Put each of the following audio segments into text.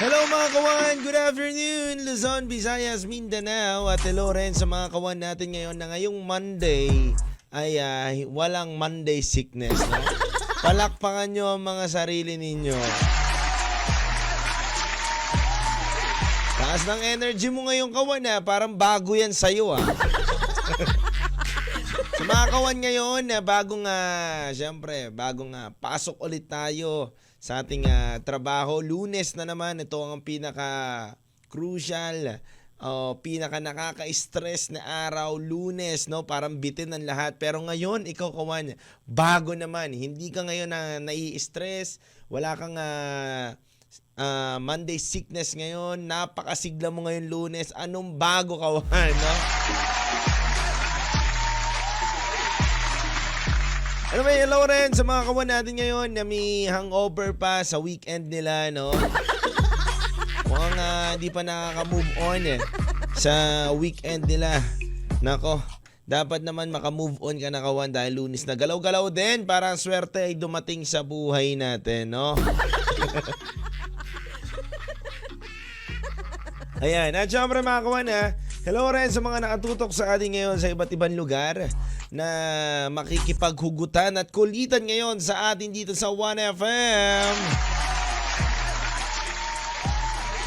Hello mga kawan! Good afternoon! Luzon, Visayas, Mindanao at hello rin sa mga kawan natin ngayon na ngayong Monday ay walang Monday sickness. No? Palakpakan nyo ang mga sarili ninyo. Taas ng energy mo ngayong kawan parang bago yan sa'yo Sa mga kawan ngayon, bagong pasok ulit tayo sa ating trabaho. Lunes na naman, ito ang pinaka-crucial, pinaka nakaka-stress na araw, Lunes, no? Parang bitin ng lahat. Pero ngayon, ikaw kawan, bago naman. Hindi ka ngayon nai-stress, wala kang Monday sickness ngayon, napakasigla mo ngayon Lunes. Anong bago kawan, no? Ano ba, hello rin sa mga kawan natin ngayon na may hangover pa sa weekend nila, no? Mukhang di pa nakaka-move on sa weekend nila. Nako, dapat naman maka-move on ka na kawan dahil Lunes na. Galaw-galaw din para ang swerte ay dumating sa buhay natin, no? Ayan, at syempre mga kawan hello rin sa mga nakatutok sa ating ngayon sa iba't ibang lugar na makikipaghugutan at kulitan ngayon sa atin dito sa 1FM.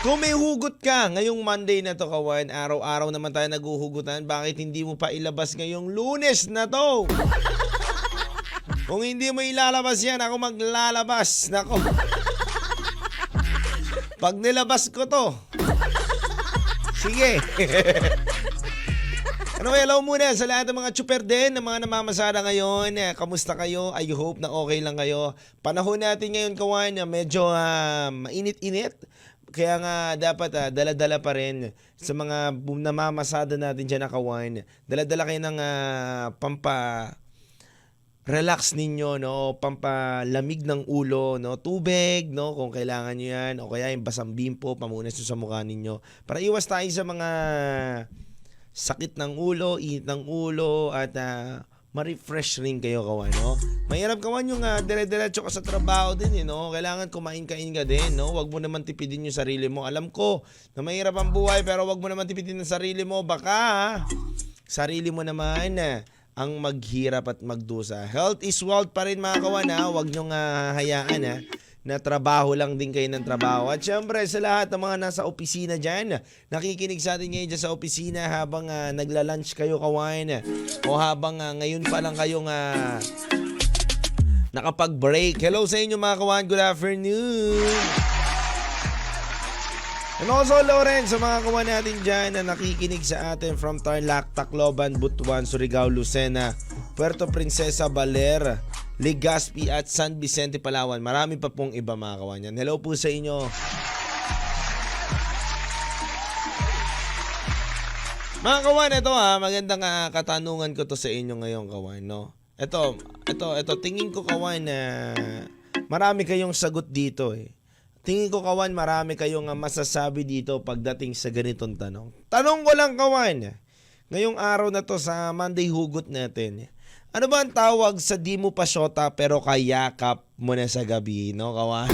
Kung may hugot ka ngayong Monday na to kawan, araw-araw naman tayo naghuhugutan, bakit hindi mo pa ilabas ngayong Lunes na to? Kung hindi mo ilalabas yan, ako maglalabas. Nako. Pag nilabas ko to, sige. Hello muna sa lahat ng mga tsuper din, ng mga namamasada ngayon. Kamusta kayo? I hope na okay lang kayo. Panahon natin ngayon kawan, medyo mainit-init. Kaya nga dapat dala-dala pa rin sa mga namamasada natin dyan na kawan. Dala-dala kayo ng relax ninyo, no? Pampalamig ng ulo, no? Tubig, no? Kung kailangan nyo yan. O kaya yung basang bimpo, pamunas nyo sa mukha ninyo. Para iwas tayo sa mga sakit ng ulo, init ng ulo, at ma-refresh rin kayo kawan, no? Mahirap kawan yung dire-diretso ka sa trabaho din, no? Kailangan kumain-kain ka din, no? Huwag mo naman tipidin yung sarili mo. Alam ko na mahirap ang buhay, pero huwag mo naman tipidin ang sarili mo. Baka sarili mo naman ang maghirap at magdusa. Health is wealth pa rin mga kawan, Huwag nyong hayaan na trabaho lang din kayo ng trabaho. At syempre sa lahat ng mga nasa opisina dyan, nakikinig sa atin ngayon dyan sa opisina habang nagla-lunch kayo kawan, o habang ngayon pa lang kayong nakapag-break. Hello sa inyo mga kawan, good afternoon. And also hello rin sa mga kawan natin dyan na nakikinig sa atin from Tarlac, Tacloban, Butuan, Surigao, Lucena, Puerto Princesa, Baler, Legazpi at San Vicente, Palawan. Marami pa pong iba mga kawan yan. Hello po sa inyo. Mga kawan, ito magandang katanungan ko to sa inyo ngayon kawan, no? Ito, tingin ko kawan na marami kayong sagot dito Tingin ko kawan, marami kayong masasabi dito pagdating sa ganitong tanong. Tanong ko lang kawan, ngayong araw na to sa Monday hugot natin, ano ba ang tawag sa di mo pa syota pero kayakap mo na sa gabi, no kawan?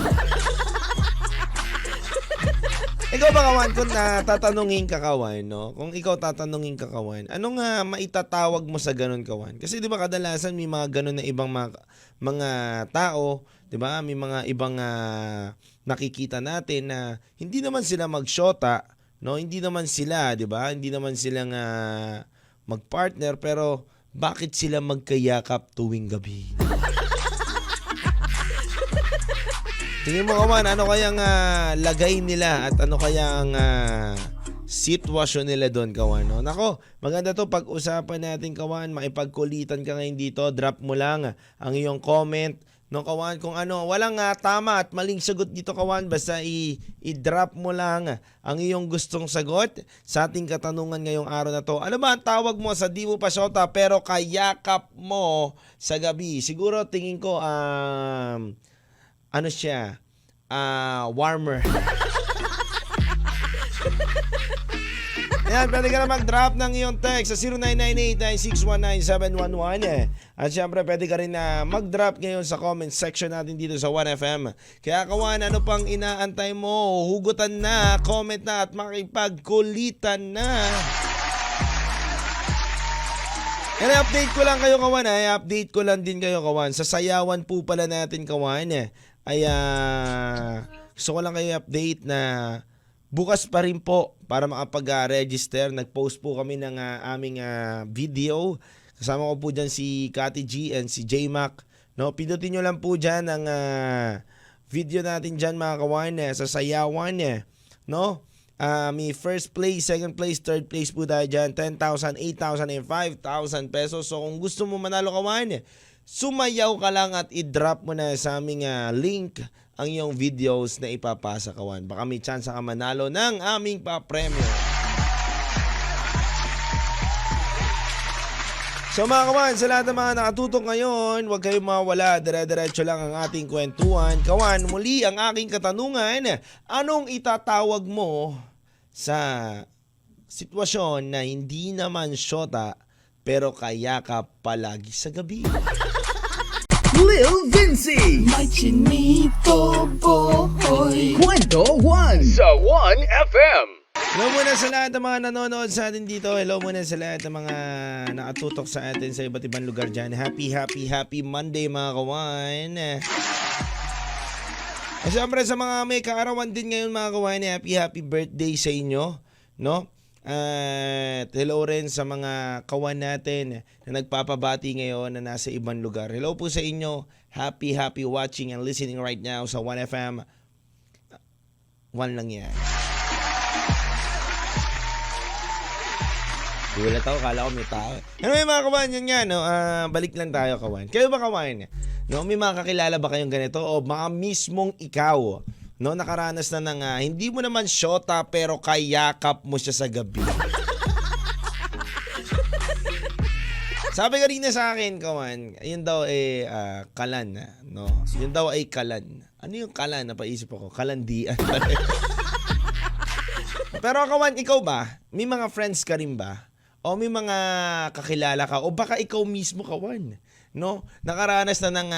Ikaw ba kawan, kung tatanungin ka kawan, no? Kung ikaw tatanungin ka kawan, ano nga maitatawag mo sa ganun kawan? Kasi di ba kadalasan may mga ganun na ibang mga tao, di ba? May mga ibang nakikita natin na hindi naman sila magsyota, no? Hindi naman sila, di ba? Hindi naman sila magpartner, pero bakit sila magkayakap tuwing gabi? Tingin mo kawan, ano kayang lagay nila at ano kayang sitwasyon nila doon kawan, no? Nako, maganda to pag-usapan natin kawan, makipagkulitan ka ngayon dito, drop mo lang ang iyong comment, no kawan, kung ano, walang tama at maling sagot dito kawan, basta i-drop mo lang ang iyong gustong sagot sa ating katanungan ngayong araw na to. Ano ba ang tawag mo sa di mo pa syota pero kayakap mo sa gabi? Siguro tingin ko ano siya? Warmer. Ayan, pwede ka na mag-drop ng iyong text sa 0998-9619711. At syempre, pwede ka rin na mag-drop ngayon sa comment section natin dito sa 1FM. Kaya kawan, ano pang inaantay mo? Hugutan na, comment na at makipagkulitan na. And update ko lang kayo kawan, update ko lang din kayo kawan. Sa sayawan po pala natin kawan, ay gusto ko lang kayo update na bukas pa rin po para makapag-register. Nag-post po kami ng aming video. Kasama ko po dyan si Kati G and si J-Mac. No, pindutin nyo lang po dyan ang video natin dyan mga kawan sa sayawan. No? May first place, second place, third place po tayo dyan. 10,000, 8,000, and 5,000 pesos. So kung gusto mo manalo kawan, sumayaw ka lang at i-drop mo na sa aming link ang iyong videos na ipapasa kawan. Baka may chance ka manalo ng aming pa-premyo. So mga kawan, sa lahat ng mga nakatutok ngayon, huwag kayong mawala, dire-diretso lang ang ating kwentuhan. Kawan, muli ang aking katanungan, anong itatawag mo sa sitwasyon na hindi naman syota pero kaya ka palagi sa gabi? Lil Vinci, May chinito boy. Kwento 1 sa 1FM. Hello muna sa lahat ng mga nanonood sa atin dito. Hello muna sa lahat ng mga nakatutok sa atin sa iba't ibang lugar dyan. Happy Monday mga kawan. At syempre sa mga may kaarawan din ngayon mga kawan, happy birthday sa inyo. No? At hello rin sa mga kawan natin na nagpapabati ngayon na nasa ibang lugar. Hello po sa inyo. Happy watching and listening right now sa 1FM. One lang yan. Gulat ako, kala ko may tao. Anyway mga kawan, yun nga, no? Balik lang tayo kawan. Kayo ba kawan? No? May mga kakilala ba kayong ganito? O mga mismong ikaw, no, nakaranas na ng hindi mo naman syota pero kayakap mo siya sa gabi. Sabi kanina sa akin, kawan, yun daw ay kalan, no? Yun daw ay kalan. Ano yung kalan? Napaisip ako. Kalandian. Pero kawan, ikaw ba? May mga friends ka rin ba? O may mga kakilala ka? O baka ikaw mismo kawan, no? Nakaranas na ng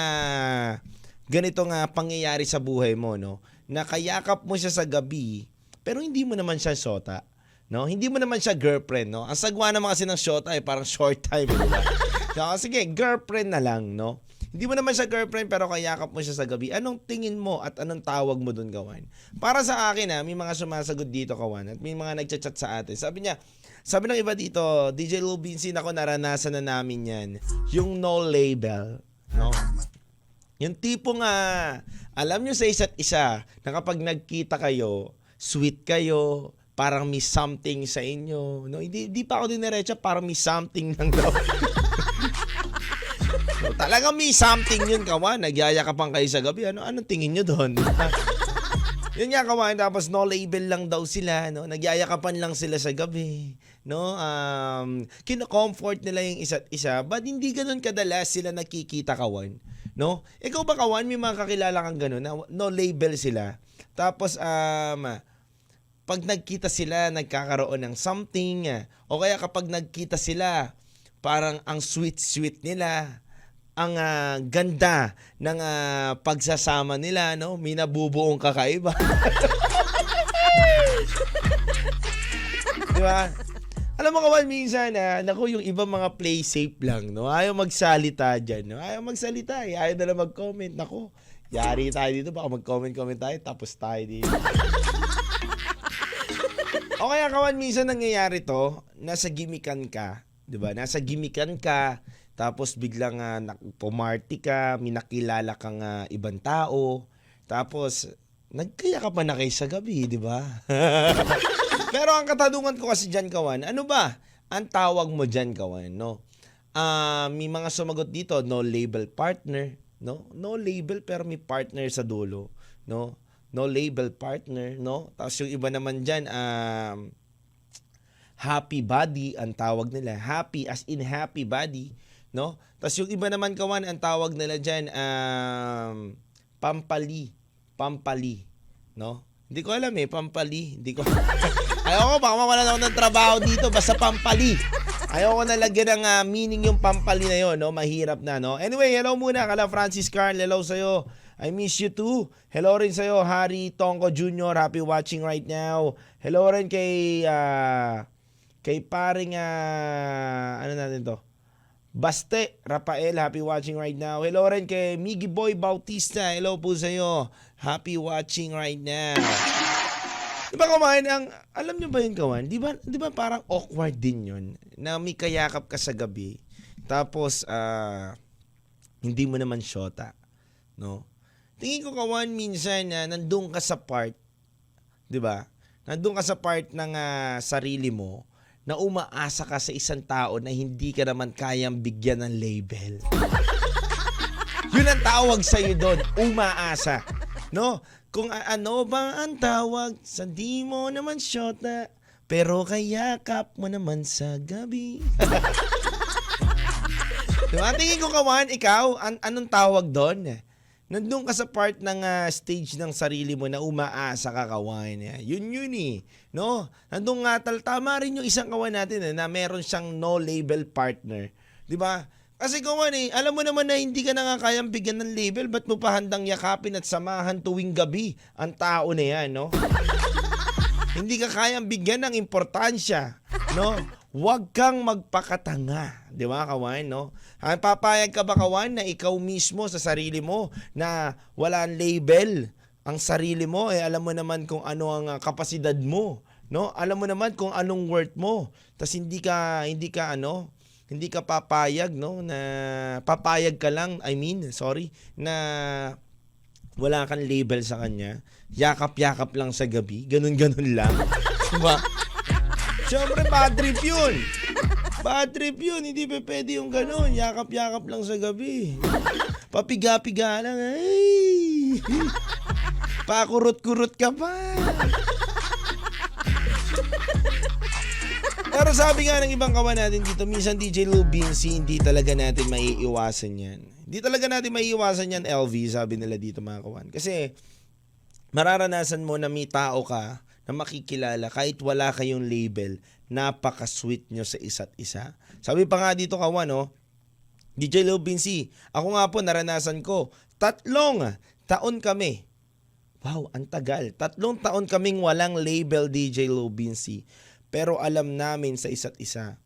ganitong pangyayari sa buhay mo, no? Na kayakap mo siya sa gabi, pero hindi mo naman siya syota, no? Hindi mo naman siya girlfriend, no? Ang sagwa naman kasi ng syota ay parang short time, di ba? So, sige, girlfriend na lang, no? Hindi mo naman siya girlfriend pero kayakap mo siya sa gabi. Anong tingin mo at anong tawag mo doon, kawan? Para sa akin, may mga sumasagot dito, kawan, at may mga nagchat-chat sa atin. Sabi ng iba dito, DJ Lil Vinci, ako naranasan na namin yan. Yung no label, no? Yung tipong alam nyo sa isa't isa na kapag nagkita kayo, sweet kayo, parang may something sa inyo. No? Hindi pa ako diniretsa, parang may something lang daw. So, talagang may something yun, kawan. Nagyayakapan kayo sa gabi. Anong tingin nyo doon? Yun nga, kawan. Tapos no label lang daw sila. No? Nagyayakapan lang sila sa gabi. No? Kino-comfort nila yung isa't isa. But hindi ganun kadalas sila nakikita, kawan. No? Ikaw ba kawan, may mga kakilala kang gano'n na no label sila. Tapos pag nagkita sila, nagkakaroon ng something. O kaya kapag nagkita sila, parang ang sweet nila. Ang ganda ng pagsasama nila, no? May nabubuong kakaiba. Di ba? Alam mo kawan, minsan, naku, yung ibang mga play safe lang, no? Ayaw magsalita dyan, no? Ayaw magsalita, Ayaw na lang mag-comment. Naku, yari tayo dito, baka mag-comment tayo, tapos tayo dito. O kaya kawan, minsan nangyayari to, nasa gimikan ka, di ba? Nasa gimikan ka, tapos biglang pumarty ka, may nakilala kang ibang tao, tapos nagkaya ka pa na kayo sa gabi, di ba? Pero ang katanungan ko kasi dyan, kawan, ano ba ang tawag mo dyan, kawan, no? May mga sumagot dito, no label partner, no? No label pero may partner sa dulo, no? No label partner, no? Tapos yung iba naman dyan, happy body ang tawag nila. Happy as in happy body, no? Tapos yung iba naman, kawan, ang tawag nila dyan, pampali, no? Hindi ko alam eh, Pampali. Hindi ko. Ayoko, baka mawalan ako ng trabaho dito, basta Pampali. Ayoko na lagyan ng meaning yung Pampali na yun, no? Mahirap na, no? Anyway, hello muna, kala Francis Carl, hello sa'yo. I miss you too. Hello rin sa'yo, Harry Tongko Jr., happy watching right now. Hello rin kay paring, ano natin to? Baste Rafael, happy watching right now. Hello rin kay Miggy Boy Bautista, hello po sa'yo. Happy watching right now. Diba Kawan, alam nyo ba yun Kawan? Di ba parang awkward din yun na may kayakap ka sa gabi tapos hindi mo naman syota, no? Tingin ko Kawan minsan na nandun ka sa part, di ba? Nandun ka sa part ng sarili mo na umaasa ka sa isang tao na hindi ka naman kayang bigyan ng label. Yun ang tawag sa'yo doon, umaasa. No? Kung ano ba ang tawag sa di mo naman syota, pero kayakap mo naman sa gabi. Diba? Tingin ko Kawan, ikaw, anong tawag doon? Nandun ka sa part ng stage ng sarili mo na umaasa ka Kawan. Yun eh. No? Nandun nga tama rin yung isang Kawan natin na meron siyang no label partner. Diba? Kasi Kawan alam mo naman na hindi ka na nga kayang bigyan ng label, ba't mo pa handang yakapin at samahan tuwing gabi ang tao na yan, no? Hindi ka kayang bigyan ng importansya, no? Huwag kang magpakatanga, di ba Kawan, no? Papayag ka ba Kawan na ikaw mismo sa sarili mo na walang label ang sarili mo, alam mo naman kung ano ang kapasidad mo, no? Alam mo naman kung anong worth mo. Tas hindi ka papayag, no, na papayag ka lang, na wala kang label sa kanya, yakap-yakap lang sa gabi, ganun-ganun lang. Diba? Siyempre, bad trip yun. Bad trip yun, hindi pa pwede yung ganun, yakap-yakap lang sa gabi. Papiga-piga lang, ay! Pakurot-kurot ka pa. Pero sabi nga ng ibang Kawan natin dito, minsan DJ Lou Bincy, hindi talaga natin maiiwasan yan. Hindi talaga natin maiiwasan yan, LV, sabi nila dito mga Kawan. Kasi mararanasan mo na may tao ka na makikilala kahit wala kayong label, napaka-sweet nyo sa isa't isa. Sabi pa nga dito Kawan, no? DJ Lou Bincy, ako nga po naranasan ko, 3 taon kami. Wow, ang tagal. 3 taon kaming walang label, DJ Lou Bincy. Pero alam namin sa isa't isa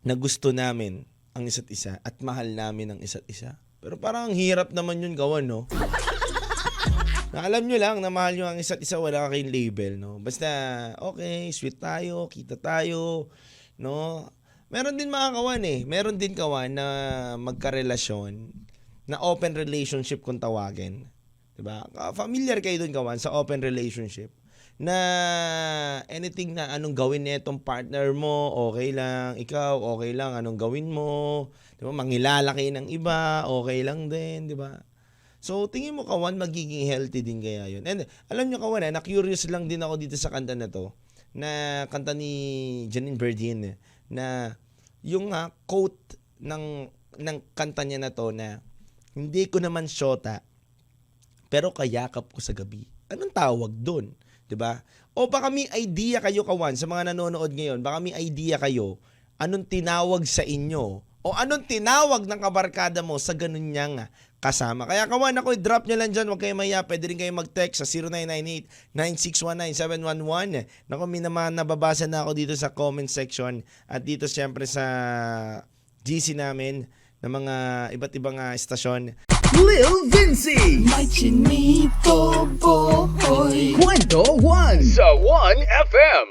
na gusto namin ang isa't isa at mahal namin ang isa't isa. Pero parang ang hirap naman yun Kawan, no? Na alam nyo lang na mahal nyo ang isa't isa, wala kayong label, no? Basta, okay, sweet tayo, kita tayo, no? Meron din mga Kawan meron din Kawan na magkarelasyon, na open relationship kung tawagin. Diba? Familiar kayo dun Kawan sa open relationship. Na anything na anong gawin nitong partner mo, okay lang. Ikaw, okay lang. Anong gawin mo. Diba? Mangilala kayo ng iba, okay lang din. Diba? So, tingin mo Kawan, magiging healthy din kaya yun. And alam nyo Kawan, na-curious lang din ako dito sa kanta na to. Na kanta ni Janine Berdin. Na yung quote ng kanta niya na to na hindi ko naman syota, pero kayakap ko sa gabi. Anong tawag doon? Diba? O baka may idea kayo Kawan sa mga nanonood ngayon, baka may idea kayo anong tinawag sa inyo o anong tinawag ng kabarkada mo sa ganun niyang kasama. Kaya Kawan, ako drop nyo lang dyan, huwag kayo maya, pwede rin kayo mag-text sa 0998-9619-711. Naku, may naman nababasa na ako dito sa comment section at dito siyempre sa GC namin ng mga iba't ibang istasyon. Lil Vinci. May chinito boy. Kwento 1 sa 1FM.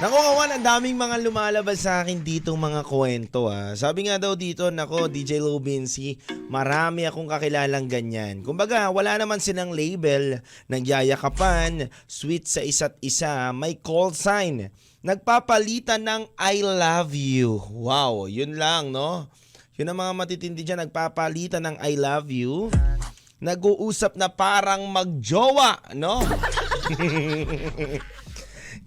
Naku Kawan, ang daming mga lumalabas sa akin dito mga kwento Sabi nga daw dito, nako DJ Lou Bincy, marami akong kakilalang ganyan. Kumbaga, wala naman silang label, nagyayakapan, sweet sa isa't isa, may call sign, nagpapalitan ng I love you. Wow, yun lang, no? Yun ang mga matitindi dyan, nagpapalitan ng I love you. Nag-uusap na parang magjowa, no?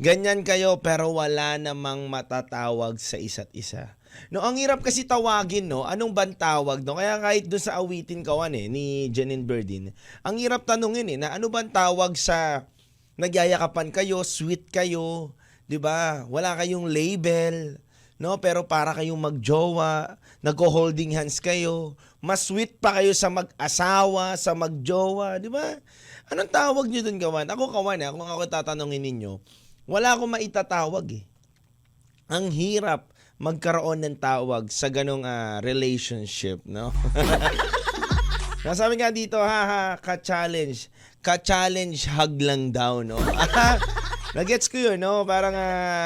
Ganyan kayo pero wala namang matatawag sa isa't isa. No, ang hirap kasi tawagin, no? Anong bang tawag, no? Kaya kahit doon sa awitin kawan ni Janine Berdin, ang hirap tanungin na ano bang tawag sa nagyayakapan kayo, sweet kayo, 'di ba? Wala kayong label, no? Pero para kayong magjowa, nagko-holding hands kayo, mas sweet pa kayo sa mag-asawa, sa magjowa, 'di ba? Anong tawag niyo doon, kawan? Ako kawan, kung ako tatanungin ninyo, wala akong maitatawag eh. Ang hirap magkaroon ng tawag sa ganong relationship, no? Nasabi nga dito, ka-challenge. Ka-challenge hug lang daw, no? Nagets ko yun, no? Parang,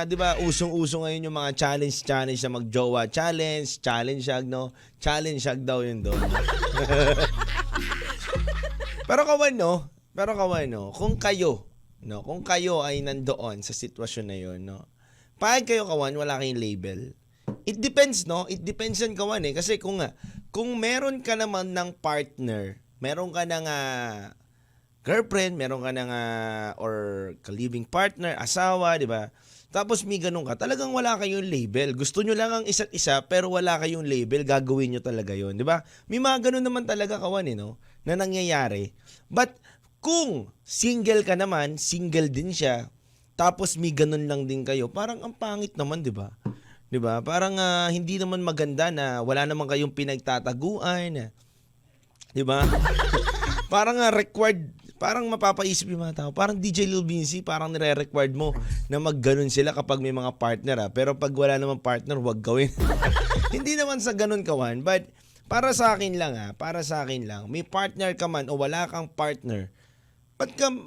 di ba, usong-usong ngayon yung mga challenge na mag-jowa. Challenge hug, no? Challenge hug daw yun doon. Pero kawan, no? Kung kayo, no? Kung kayo ay nandoon sa sitwasyon na yun, no? Pahig kayo, kawan, wala kayong label. It depends, no? It depends yan, kawan, eh. Kasi kung meron ka naman ng partner, meron ka ng girlfriend, meron ka ng or ka-living partner, asawa, di ba? Tapos may ganun ka, talagang wala kayong label. Gusto nyo lang ang isa't isa, pero wala kayong label, gagawin nyo talaga yon, di ba? May mga ganun naman talaga, kawan, eh, no? Na nangyayari. But kung single ka naman, single din siya, tapos may ganun lang din kayo, parang ang pangit naman, di ba? 'Di ba? Parang hindi naman maganda na wala naman kayong pinagtataguan. 'Di ba? Parang required, parang mapapaisip yung mga tao. Parang DJ Lil Vinci, parang nire-required mo na magganon sila kapag may mga partner. Pero pag wala namang partner, wag gawin. Hindi naman sa ganun, kawan. But para sa akin lang, may partner ka man o wala kang partner,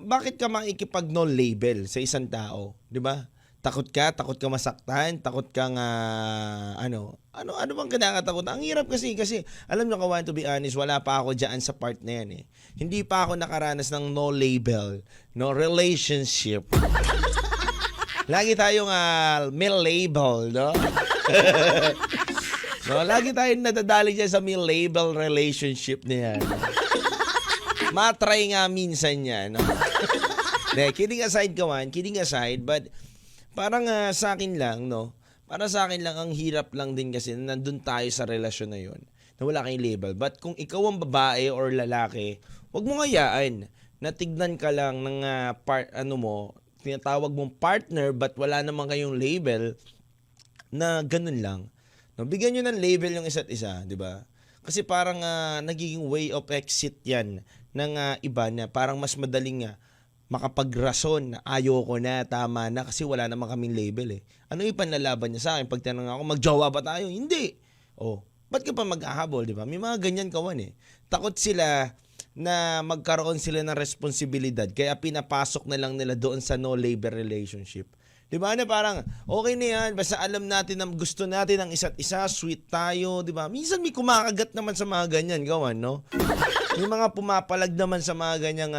bakit ka makikipag no label sa isang tao? 'Di ba? Takot ka masaktan, takot kang ano bang kinakatakot? Ang hirap kasi alam niyo, kawan, to be honest, wala pa ako diyan sa part na yan eh. Hindi pa ako nakaranas ng no label, no relationship. Lagi tayong may label, no? No, lagi tayong nadadali diyan sa may label relationship na yan. Matry nga minsan yan, no? Kidding aside, kawan, but parang sa akin lang, no? Para sa akin lang, ang hirap lang din kasi na nandun tayo sa relasyon na yun, na wala kang label. But kung ikaw ang babae or lalaki, wag mo ngayaan na tignan ka lang ng tinatawag mong partner but wala naman kayong label, na ganun lang. No, bigyan nyo ng label yung isa't isa, di ba? Kasi parang nagiging way of exit yan ng iba na parang mas madaling makapagrason na ayoko na, tama na, kasi wala naman kaming label eh. Ano ipanlalaban niya sa akin? Pag tinanong ako, magjowa ba tayo? Hindi. Ba't ka pa mag-ahabol, di ba? May mga ganyan, kawan eh. Takot sila na magkaroon sila ng responsibilidad, kaya pinapasok na lang nila doon sa no label relationship. Di ba? Na parang, okay na yan, basta alam natin na gusto natin ang isa't isa, sweet tayo, di ba? Minsan may kumakagat naman sa mga ganyan, kawan, no? May mga pumapalag naman sa mga ganyang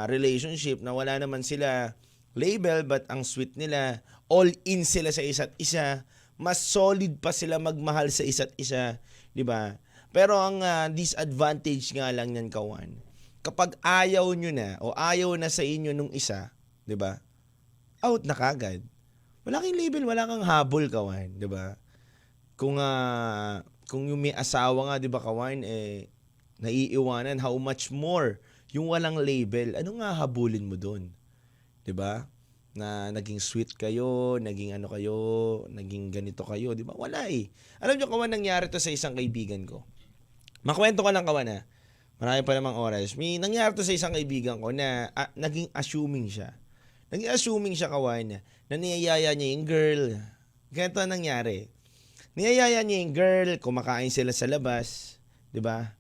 relationship na wala naman sila label but ang sweet nila, all in sila sa isa't isa, mas solid pa sila magmahal sa isa't isa, di ba? Pero ang disadvantage nga lang yan, kawan, kapag ayaw nyo na o ayaw na sa inyo nung isa, di ba? Out na kagad. Wala kang label, wala kang habol, kawan, di ba? Kung yung may asawa nga, di ba, kawan, naiiwanan, how much more yung walang label, ano nga habulin mo doon? 'Di ba? Na naging sweet kayo, naging naging ganito kayo, 'di ba? Wala eh. Alam niyo, kawan, nangyari to sa isang kaibigan ko. Makwento ko lang, kawan, marami pa namang oras. May nangyari to sa isang kaibigan ko na naging assuming siya. Kawan, na niyayaya niya yung girl. Ganito ang nangyari. Niyayaya niya yung girl, kumakain sila sa labas, 'di ba?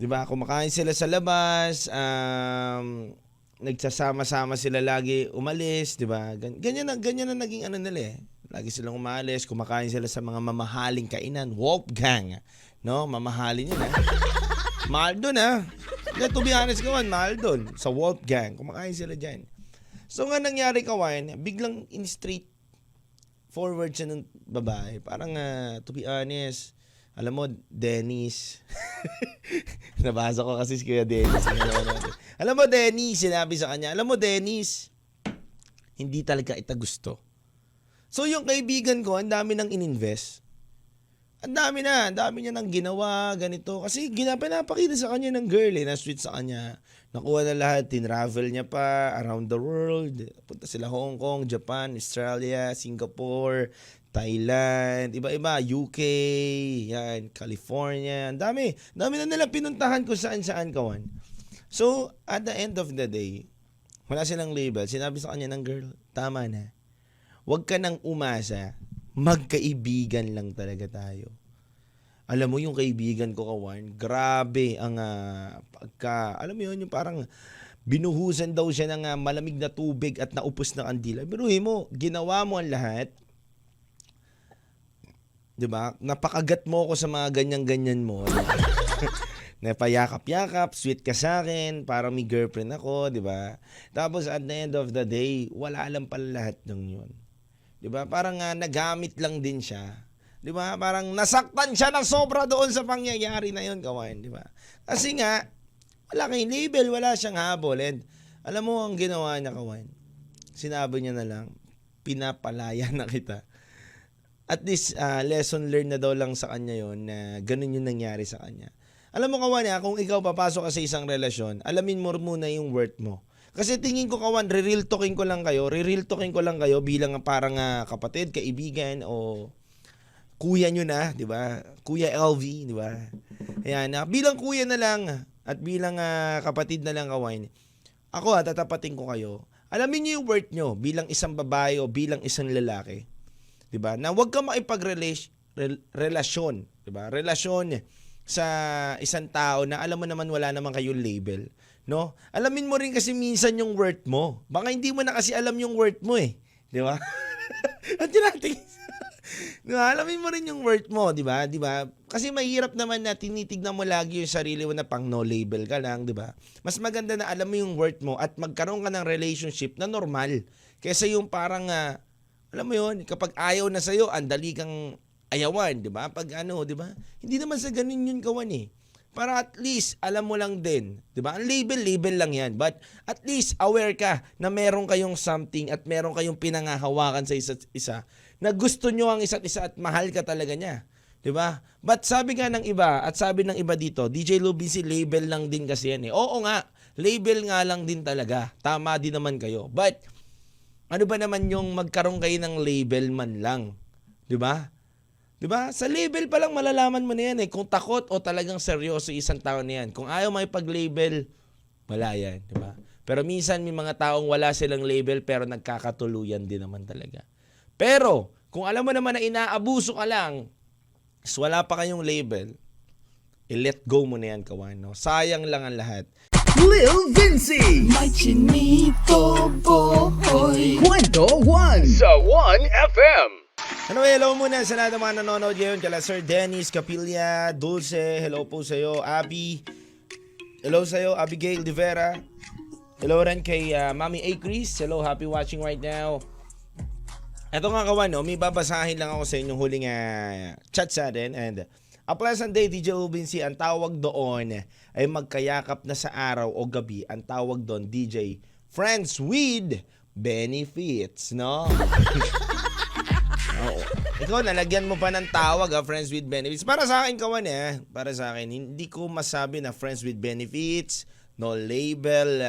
Kumakain sila sa labas, nagsasama-sama sila lagi umalis, 'di ba? Ganyan na naging nila eh. Lagi silang umalis, kumakain sila sa mga mamahaling kainan, Wolfgang, no? Mamahalin 'yun. Mahal doon, to be honest, kawan, mahal doon sa Wolfgang. Kumakain sila diyan. So nga nangyari, kawan, biglang in straight forward siya ng babae. Parang to be honest, alam mo, Dennis. Nabasa ko kasi si Kuya Dennis. Alam mo, Dennis, sinabi sa kanya, alam mo, Dennis, hindi talaga kita gusto. So yung kaibigan ko, ang dami nang ininvest. Ang dami niya nang ginawa, ganito. Kasi pinapakita sa kanya ng girl na sweet sa kanya. Nakuha na lahat, tinravel niya pa around the world. Punta sila Hong Kong, Japan, Australia, Singapore, Thailand, iba-iba, UK, yan, California. Ang dami na nila pinuntahan kung saan-saan kawan. So, at the end of the day, wala silang label. Sinabi sa kanya ng girl, tama na. Huwag ka nang umasa. Magkaibigan lang talaga tayo. Alam mo yung kaibigan ko kawan, grabe ang alam mo yun, yung parang binuhusan daw siya ng malamig na tubig at naupos na kandila. Biruhin mo, ginawa mo ang lahat. 'Di ba? Napakagat mo ako sa mga ganyan-ganyan mo. Napayakap-yakap, sweet ka sa akin, parang may girlfriend ako, 'di ba? Tapos at the end of the day, wala lang pala lahat ng 'yun. 'Di ba? Parang nagamit lang din siya. 'Di ba? Parang nasaktan siya ng sobra doon sa pangyayari na 'yon, kawan, 'di ba? Kasi nga wala kang label, wala siyang habol. And alam mo ang ginawa niya, kawan. Sinabi niya na lang, pinapalaya na kita. At least lesson learned na daw lang sa kanya 'yon na ganun yung nangyari sa kanya. Alam mo, kawan, kung ikaw papasok ka sa isang relasyon, alamin mo muna yung worth mo. Kasi tingin ko, kawan, re-real talking ko lang kayo bilang parang kapatid, kaibigan, o kuya nyo na, di ba? Kuya LV, di ba? Ayan, bilang kuya na lang at bilang kapatid na lang, kawan, ako tatapatin ko kayo. Alamin nyo yung worth nyo bilang isang babae o bilang isang lalaki. Di ba? Na huwag ka makipagrelasyon, di ba? Relasyon sa isang tao na alam mo naman wala naman kayong label. No? Alamin mo rin kasi minsan yung worth mo. Baka hindi mo na kasi alam yung worth mo eh. Di ba? At natin. Diba? Alamin mo rin yung worth mo, di ba? Di ba? Kasi mahirap naman na tinitignan mo lagi yung sarili mo na pang no label ka lang, di ba? Mas maganda na alam mo yung worth mo at magkaroon ka ng relationship na normal. Kaysa yung parang, alam mo yun, kapag ayaw na sa'yo, andali kang ayawan, di ba? Pag di ba? Hindi naman sa ganun yun, kawan eh. Para at least alam mo lang din, 'di ba? Ang label lang 'yan, but at least aware ka na meron kayong something at meron kayong pinangahawakan sa isa't isa na gusto nyo ang isa't isa at mahal ka talaga niya, 'di ba? But sabi nga ng iba at sabi ng iba dito, DJ Lubin, si label lang din kasi yan eh. Oo nga, label nga lang din talaga. Tama din naman kayo. But ano ba naman yung magkaroon kayo ng label man lang, 'di ba? Diba? Sa label pa lang malalaman mo na yan eh. Kung takot o talagang seryoso isang tao na yan. Kung ayaw may pag-label, wala yan. Diba? Pero minsan may mga taong wala silang label pero nagkakatuluyan din naman talaga. Pero, kung alam mo naman na inaabuso ka lang, wala pa kayong label, i-let go mo na yan, kawan. No? Sayang lang ang lahat. Lil Vinci May chinito boy. Kwento 1 sa 1FM. Hello muna sa lahat ng mga nanonood ngayon. Kala Sir Dennis Capilla, Dulce, hello po sa iyo. Abby, hello sa iyo. Abigail De Vera, hello rin kay Mami A. Chris, hello, happy watching right now. Ito nga, kawan, may babasahin lang ako sa inyong huling chat sa atin. And a pleasant day, DJ Ubinsi. Ang tawag doon ay magkayakap na sa araw o gabi. Ang tawag doon, DJ, friends with benefits, no? Oo. Ikaw, nalagyan mo pa ng tawag, friends with benefits. Para sa akin, kawan, para sa akin, hindi ko masabi na friends with benefits, no label,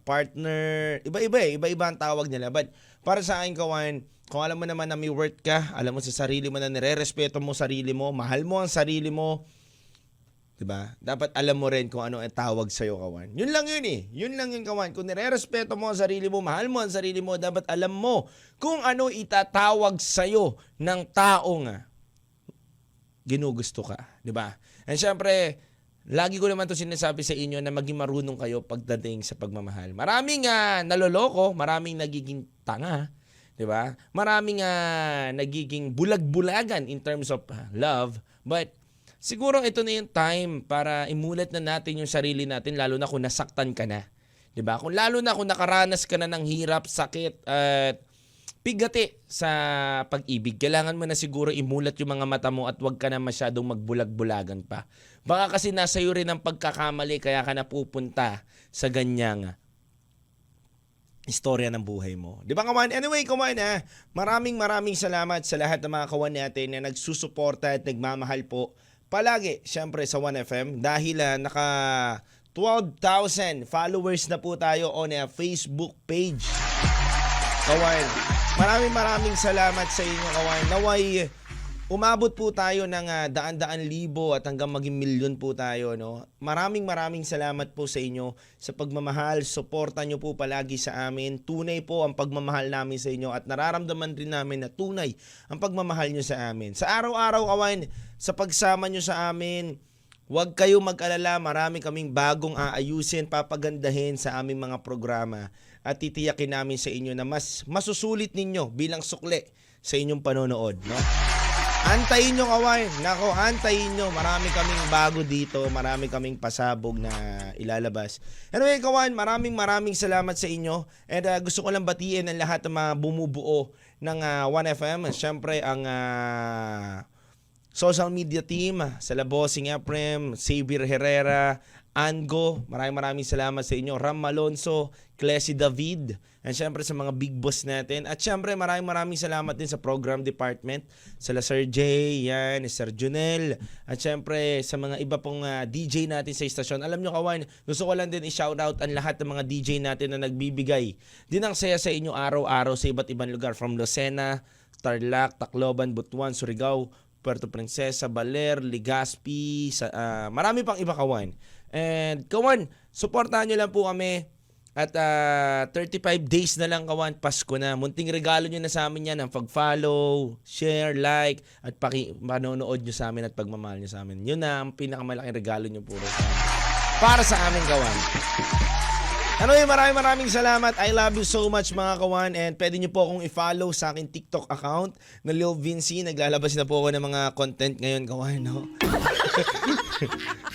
partner, iba-iba ang tawag nila. But para sa akin, kawan, kung alam mo naman na may worth ka, alam mo sa sarili mo na nire-respeto mo sarili mo, mahal mo ang sarili mo, diba? Dapat alam mo rin kung ano ang tawag sa'yo, kawan. Yun lang yun eh. Yun lang yun, kawan. Kung nire-respeto mo ang sarili mo, mahal mo ang sarili mo, dapat alam mo kung ano itatawag sa'yo ng taong ginugusto ka. Diba? And syempre, lagi ko naman to sinasabi sa inyo na maging marunong kayo pagdating sa pagmamahal. Maraming naloloko, maraming nagiging tanga, diba? Maraming nagiging bulag-bulagan in terms of love, but siguro ito na yung time para imulat na natin yung sarili natin, lalo na kung nasaktan ka na. 'Di ba? Kung lalo na kung nakaranas ka na ng hirap, sakit at pigati sa pag-ibig, kailangan mo na siguro imulat yung mga mata mo at huwag ka na masyadong magbulag-bulagan pa. Baka kasi nasa iyo rin ang pagkakamali kaya ka napupunta sa ganyang istorya ng buhay mo. Di ba kawan? Anyway, kawan maraming salamat sa lahat ng mga kawan natin na nagsusuporta at nagmamahal po palagi, syempre sa 1FM dahil naka 12,000 followers na po tayo on a Facebook page. Kawan, maraming salamat sa inyo kawan. Naway umabot po tayo ng daan-daan libo at hanggang maging milyon po tayo, no? Maraming salamat po sa inyo sa pagmamahal. Suporta nyo po palagi sa amin. Tunay po ang pagmamahal namin sa inyo at nararamdaman rin namin na tunay ang pagmamahal nyo sa amin. Sa araw-araw, kawan, sa pagsama nyo sa amin, huwag kayo mag-alala. Marami kaming bagong aayusin, papagandahin sa aming mga programa at titiyakin namin sa inyo na mas masusulit ninyo bilang sukle sa inyong panonood, no? Antayin nyo kawan. Nako, antayin nyo. Marami kaming bago dito. Marami kaming pasabog na ilalabas. Anyway kawan, maraming salamat sa inyo. And gusto ko lang batiin ang lahat ng mga bumubuo ng 1FM. Siyempre ang social media team sa Labosing Ephraim, Xavier Herrera, Ango, maraming salamat sa inyo. Ram Malonzo, Clesi David, and syempre sa mga big boss natin. At syempre maraming salamat din sa program department, sa Sir Jay, yan, Sir Junel, at syempre sa mga iba pong DJ natin sa istasyon. Alam nyo kawan, gusto ko lang din i-shoutout ang lahat ng mga DJ natin na nagbibigay din ang saya sa inyo araw-araw sa iba't ibang lugar from Lucena, Tarlac, Tacloban, Butuan, Surigao, Puerto Princesa, Baler, Legazpi, marami pang iba kawan. And kawan, supportahan nyo lang po kami. At 35 days na lang kawan, Pasko na. Munting regalo nyo na sa amin yan, ang pag-follow, share, like, at manonood nyo sa amin at pagmamahal nyo sa amin. Yun na ang pinakamalaking regalo nyo puro sa amin. Para sa amin kawan. Anyway, maraming salamat. I love you so much mga kawan. And pwede nyo po akong i-follow sa aking TikTok account na Lil Vinci. Naglalabas na po ako ng mga content ngayon kawan, no?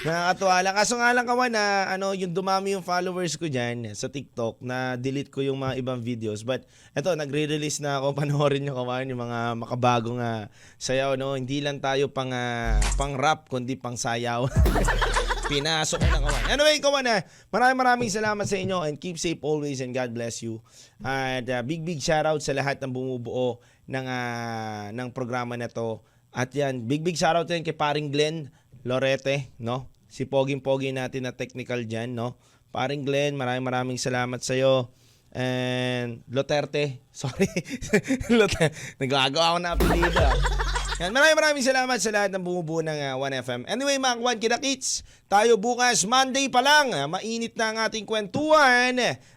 Nakakatuwa lang. Kaso nga lang kawan na yung dumami yung followers ko dyan sa TikTok na delete ko yung mga ibang videos. But eto, nagre-release na ako. Panoorin nyo kawan yung mga makabagong sayaw, no? Hindi lang tayo pang rap kundi pang sayaw. Pinasok ko na kawan. Anyway, kawan maraming salamat sa inyo and keep safe always and God bless you. And big shoutout sa lahat ng bumubuo ng programa na to. At yan, big shoutout din kay paring Glenn Lorete, no? Si Poging-Pogi natin na technical dyan, no? Paring Glenn, maraming salamat sa iyo. And Loterte, sorry. Nagagawa ko na apelido. Yan, maraming salamat sa lahat ng bumubuo ng 1FM. Anyway, mga kawan, kita-kits, tayo bukas, Monday pa lang. Mainit na ang ating kwentuhan.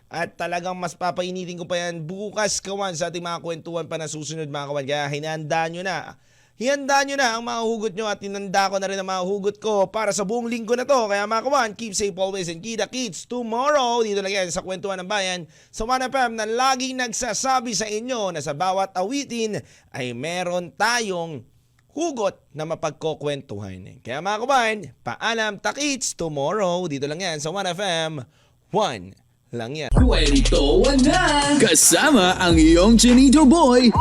At talagang mas papainitin ko pa yan bukas, kawan, sa ating mga kwentuhan pa na susunod, mga kawan. Kaya hinanda nyo na. Hihanda nyo na ang mga hugot nyo at hinanda ko na rin ang mga hugot ko para sa buong linggo na to. Kaya mga kawan, keep safe always and kita-kits tomorrow. Dito lang yan sa Kwentuhan ng Bayan sa 1FM na laging nagsasabi sa inyo na sa bawat awitin ay meron tayong hugot na mapagkukwentuhan. Kaya mga kawan, paalam, takits tomorrow. Dito lang yan sa 1FM. 1 lang yan. Kwentuhan na! Kasama ang iyong Chinito Boy,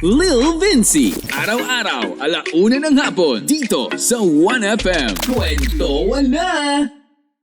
Lil Vinci. Araw-araw, 1:00 ng hapon, dito sa 1FM. Kwentuhan na!